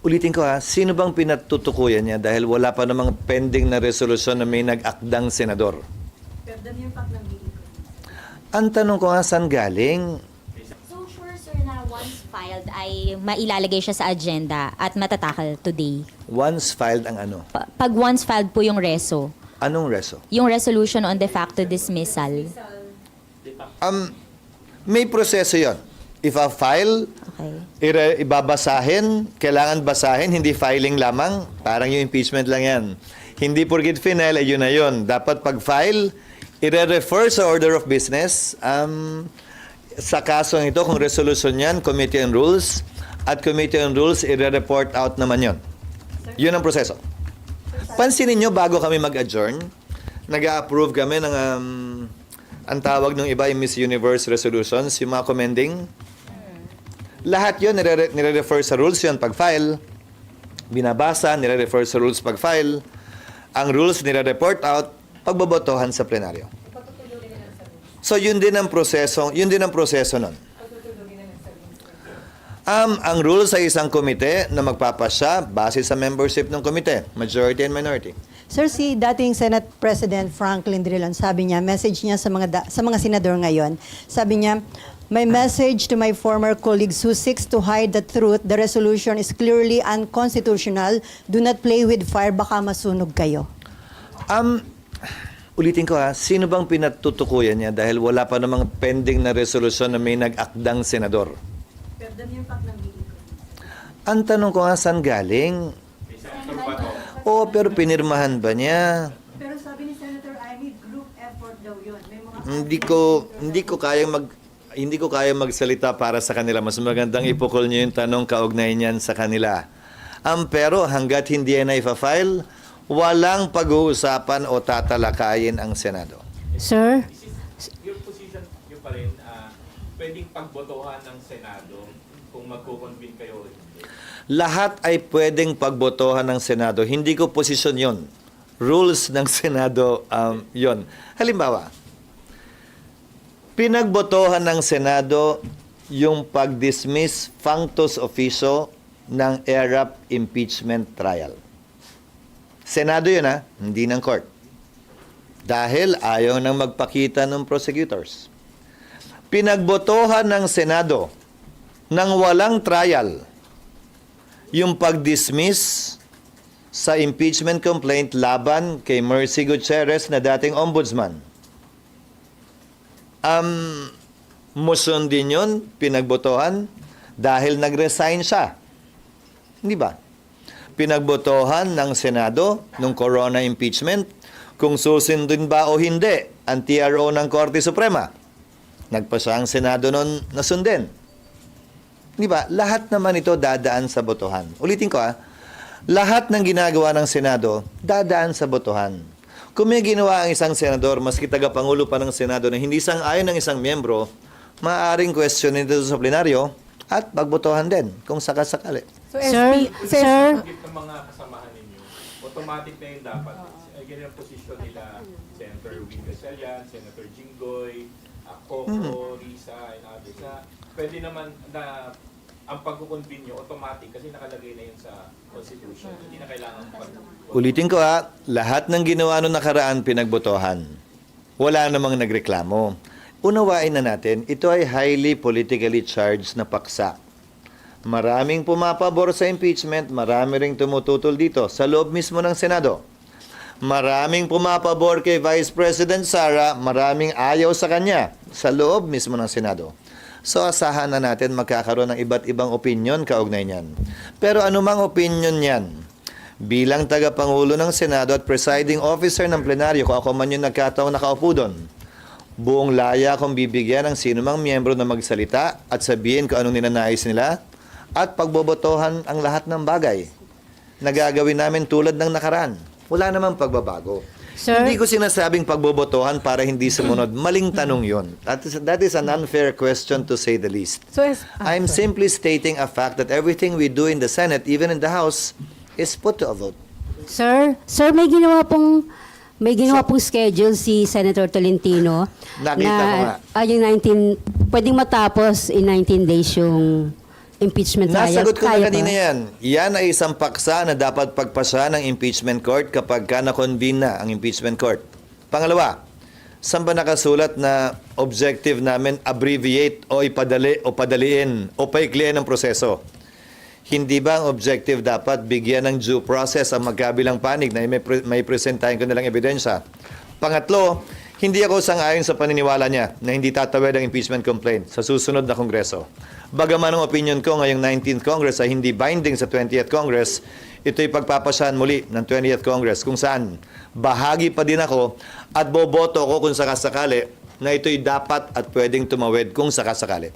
Ulitin ko ha, sino bang pinatutukuyan niya dahil wala pa namang pending na resolusyon na may nag-akdang senador? Ang tanong ko nga, saan galing? So sure sir na once filed ay mailalagay siya sa agenda at matatakal today. Once filed ang ano? Pag once filed po yung reso, Anong reso? yung resolution on de facto dismissal. May proseso yon. If a file, Okay. ibabasahin, kailangan basahin, hindi filing lamang. Parang yung impeachment lang yan. Hindi porkit final, ay yun na yun. Dapat pag-file, i-refer sa order of business. Sa kasong ito, kung resolution yan, Committee on Rules. At Committee on Rules, i-report out naman yun. Yun ang proseso. Pansinin nyo, bago kami mag-adjourn, nag-approve kami ng, ang tawag ng iba, yung Miss Universe resolutions, yung mga commending. Lahat yun, nire-refer sa rules yun pag-file. Binabasa, nire-refer sa rules pag-file. Ang rules, nire-report out, pagbobotohan sa plenaryo. So, yun din ang proseso nun. Ang rules ay isang komite na magpapasya base sa membership ng komite, majority and minority. Sir, si dating Senate President Franklin Drilon, sabi niya, message niya sa mga senador ngayon, sabi niya, my message to my former colleagues who seeks to hide the truth, the resolution is clearly unconstitutional. Do not play with fire, baka masunog kayo. Ulitin ko ha, sino bang pinatutukuyan niya dahil wala pa namang pending na resolusyon na may nag-akdang senador? Ang tanong ko nga, saan galing? Oo, pero pinirmahan ba niya? Pero sabi ni Senator Ivy, group effort daw yun. May mga Hindi ko kaya magsalita para sa kanila. Mas magandang ipukol niyo yung tanong kaugnay niyan sa kanila. Pero hanggat hindi yan na ipa-file, walang pag-uusapan o tatalakayin ang Senado. Sir? Your position nyo pa rin, pwedeng pagbotohan ng Senado kung magko-convene kayo. Lahat ay pwedeng pagbotohan ng Senado. Hindi ko posisyon yon. Rules ng Senado yon. Halimbawa, pinagbotohan ng Senado yung pag-dismiss functus officio ng ERAP impeachment trial. Senado yun hindi ng court. Dahil ayaw nang magpakita ng prosecutors. Pinagbotohan ng Senado ng walang trial yung pag-dismiss sa impeachment complaint laban kay Mercy Gutierrez na dating ombudsman. Motion din yun, pinagbotohan, dahil nag-resign siya. Hindi ba? Pinagbotohan ng Senado nung corona impeachment kung susundin ba o hindi ang TRO ng Korte Suprema. Nagpasa ang Senado noon na sundin. Di ba? Lahat naman ito dadaan sa botohan. Ulitin ko lahat ng ginagawa ng Senado dadaan sa botohan. Kung may ginawa ang isang senador, maski tagapangulo pa ng Senado na hindi sang-ayon ng isang miyembro, maaaring questionin dito sa plenaryo at pagbotohan din kung sakasakali. So, Sir? Sir? Git ng mga kasamahan ninyo, automatic na yun dapat. Ganyan ang posisyon nila, Senator Wing Gatchalian, Senator Jinggoy, Coco, Risa, and others. Pwede naman na ang pagkukonvene nyo automatic kasi nakalagay na yun sa Constitution. Hindi na kailangan Ulitin ko lahat ng ginawa noong nakaraan pinagbotohan. Wala namang nagreklamo. Unawain na natin, ito ay highly politically charged na paksa. Maraming pumapabor sa impeachment, marami ring tumututol dito sa loob mismo ng Senado. Maraming pumapabor kay Vice President Sara, maraming ayaw sa kanya sa loob mismo ng Senado. So asahan na natin magkakaroon ng iba't ibang opinyon kaugnay niyan. Pero anumang opinyon niyan, bilang tagapangulo ng Senado at presiding officer ng plenaryo, kung ako man yung nagkataon nakaupo doon, buong laya kung bibigyan ng sinumang miyembro na magsalita at sabihin kung anong ninanais nila at pagbobotohan ang lahat ng bagay na gagawin namin tulad ng nakaraan. Wala namang pagbabago. Sir? Hindi ko sinasabing pagbobotohan para hindi sumunod. Maling tanong yun. That is an unfair question to say the least. So, I'm simply stating a fact that everything we do in the Senate, even in the House, is put to a vote. Sir, may ginawa pong schedule si Senator Tolentino Nakita ko nga. yung 19 pwedeng matapos in 19 days yung impeachment trial. Nasagot ko na Kaya kanina pa? yan. Yan ay isang paksa na dapat pagpasa ng impeachment court kapag ka na-convene na ang impeachment court. Pangalawa, saan ba nakasulat na objective namin abbreviate o ipadali o padaliin o paikliin ang proseso? Hindi ba ang objective dapat bigyan ng due process ang magkabilang panig na may presentahin ko nilang ebidensya? Pangatlo, hindi ako sang-ayon sa paniniwala niya na hindi tatawid ang impeachment complaint sa susunod na Kongreso. Bagaman ang opinion ko ngayong 19th Congress ay hindi binding sa 20th Congress, ito'y pagpapasahan muli ng 20th Congress kung saan bahagi pa din ako at boboto ko kung sakasakali na ito'y dapat at pwedeng tumawid kung sakasakali.